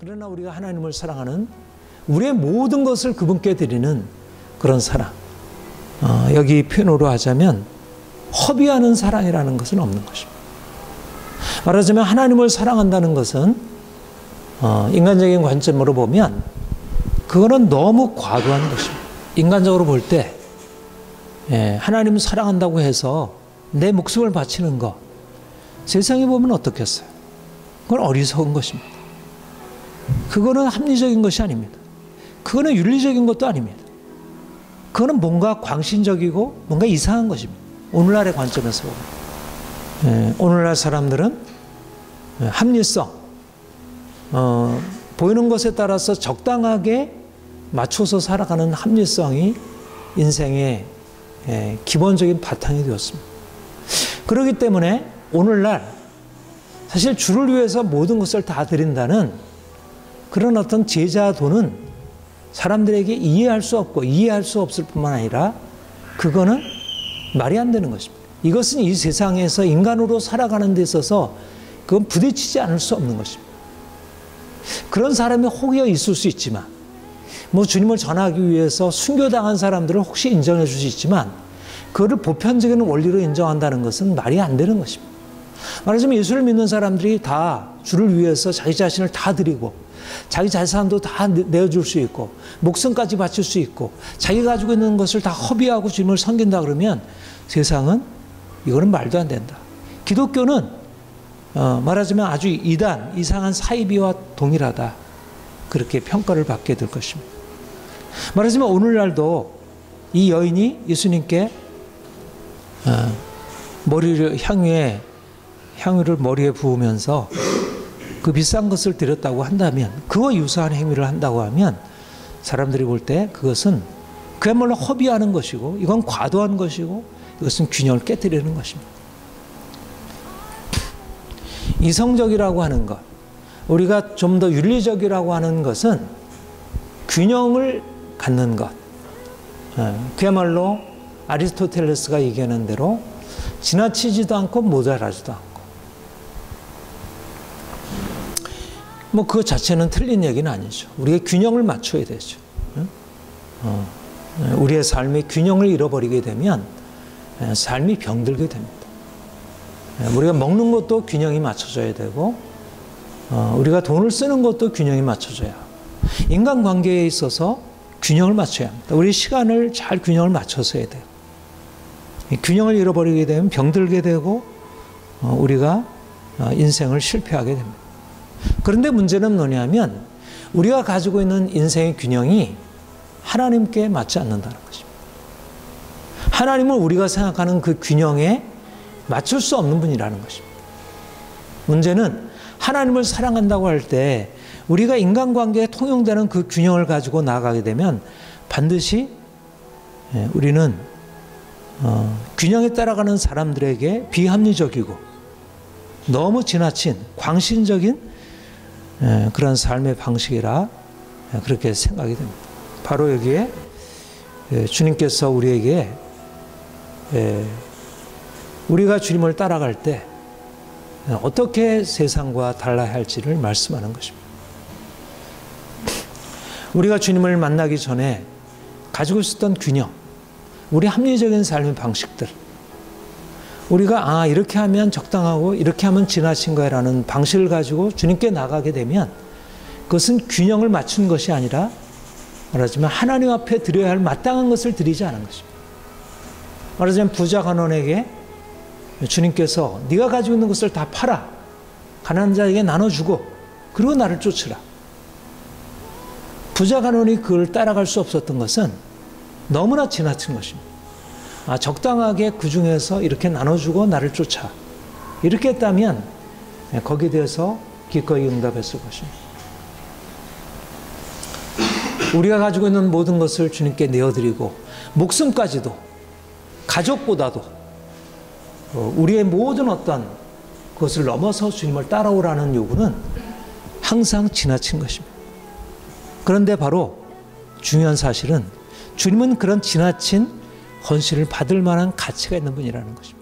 그러나 우리가 하나님을 사랑하는 우리의 모든 것을 그분께 드리는 그런 사랑. 여기 표현으로 하자면 허비하는 사랑이라는 것은 없는 것입니다. 말하자면 하나님을 사랑한다는 것은 인간적인 관점으로 보면 그거는 너무 과도한 것입니다. 인간적으로 볼 때 하나님을 사랑한다고 해서 내 목숨을 바치는 것, 세상에 보면 어떻겠어요? 그건 어리석은 것입니다. 그거는 합리적인 것이 아닙니다. 그거는 윤리적인 것도 아닙니다. 그거는 뭔가 광신적이고 뭔가 이상한 것입니다. 오늘날의 관점에서 보면. 오늘날 사람들은 합리성, 보이는 것에 따라서 적당하게 맞춰서 살아가는 합리성이 인생의 기본적인 바탕이 되었습니다. 그렇기 때문에 오늘날 사실 주를 위해서 모든 것을 다 드린다는 그런 어떤 제자도는 사람들에게 이해할 수 없고 이해할 수 없을 뿐만 아니라 그거는 말이 안 되는 것입니다. 이것은 이 세상에서 인간으로 살아가는 데 있어서 그건 부딪히지 않을 수 없는 것입니다. 그런 사람이 혹여 있을 수 있지만 뭐 주님을 전하기 위해서 순교당한 사람들을 혹시 인정해 줄 수 있지만 그거를 보편적인 원리로 인정한다는 것은 말이 안 되는 것입니다. 말하자면 예수를 믿는 사람들이 다 주를 위해서 자기 자신을 다 드리고 자기 재산도 다 내어줄 수 있고 목숨까지 바칠 수 있고 자기가 가지고 있는 것을 다 허비하고 주님을 섬긴다 그러면 세상은 이거는 말도 안 된다. 기독교는 말하자면 아주 이상한 사이비와 동일하다. 그렇게 평가를 받게 될 것입니다. 말하자면 오늘날도 이 여인이 예수님께 향유를 머리에 부으면서 그 비싼 것을 드렸다고 한다면 그와 유사한 행위를 한다고 하면 사람들이 볼 때 그것은 그야말로 허비하는 것이고 이건 과도한 것이고 이것은 균형을 깨뜨리는 것입니다. 이성적이라고 하는 것, 우리가 좀 더 윤리적이라고 하는 것은 균형을 갖는 것. 그야말로 아리스토텔레스가 얘기하는 대로 지나치지도 않고 모자라지도 않고. 뭐 그 자체는 틀린 얘기는 아니죠. 우리가 균형을 맞춰야 되죠. 우리의 삶의 균형을 잃어버리게 되면 삶이 병들게 됩니다. 우리가 먹는 것도 균형이 맞춰져야 되고 우리가 돈을 쓰는 것도 균형이 맞춰져야 하고 인간관계에 있어서 균형을 맞춰야 합니다. 우리 시간을 잘 균형을 맞춰서 해야 돼요. 균형을 잃어버리게 되면 병들게 되고 우리가 인생을 실패하게 됩니다. 그런데 문제는 뭐냐면 우리가 가지고 있는 인생의 균형이 하나님께 맞지 않는다는 것입니다. 하나님은 우리가 생각하는 그 균형에 맞출 수 없는 분이라는 것입니다. 문제는 하나님을 사랑한다고 할 때 우리가 인간관계에 통용되는 그 균형을 가지고 나아가게 되면 반드시 우리는 균형에 따라가는 사람들에게 비합리적이고 너무 지나친 광신적인 그런 삶의 방식이라 그렇게 생각이 됩니다. 바로 여기에 주님께서 우리에게 우리가 주님을 따라갈 때 어떻게 세상과 달라야 할지를 말씀하는 것입니다. 우리가 주님을 만나기 전에 가지고 있었던 균형, 우리 합리적인 삶의 방식들, 우리가 이렇게 하면 적당하고 이렇게 하면 지나친 거야라는 방식을 가지고 주님께 나가게 되면 그것은 균형을 맞춘 것이 아니라 말하자면 하나님 앞에 드려야 할 마땅한 것을 드리지 않은 것입니다. 말하자면 부자 간원에게 주님께서 네가 가지고 있는 것을 다 팔아 가난한 자에게 나눠주고 그리고 나를 쫓으라. 부자 간원이 그걸 따라갈 수 없었던 것은 너무나 지나친 것입니다. 적당하게 그 중에서 이렇게 나눠주고 나를 쫓아 이렇게 했다면 거기에 대해서 기꺼이 응답했을 것입니다. 우리가 가지고 있는 모든 것을 주님께 내어드리고 목숨까지도 가족보다도 우리의 모든 어떤 그것을 넘어서 주님을 따라오라는 요구는 항상 지나친 것입니다. 그런데 바로 중요한 사실은 주님은 그런 지나친 헌신을 받을 만한 가치가 있는 분이라는 것입니다.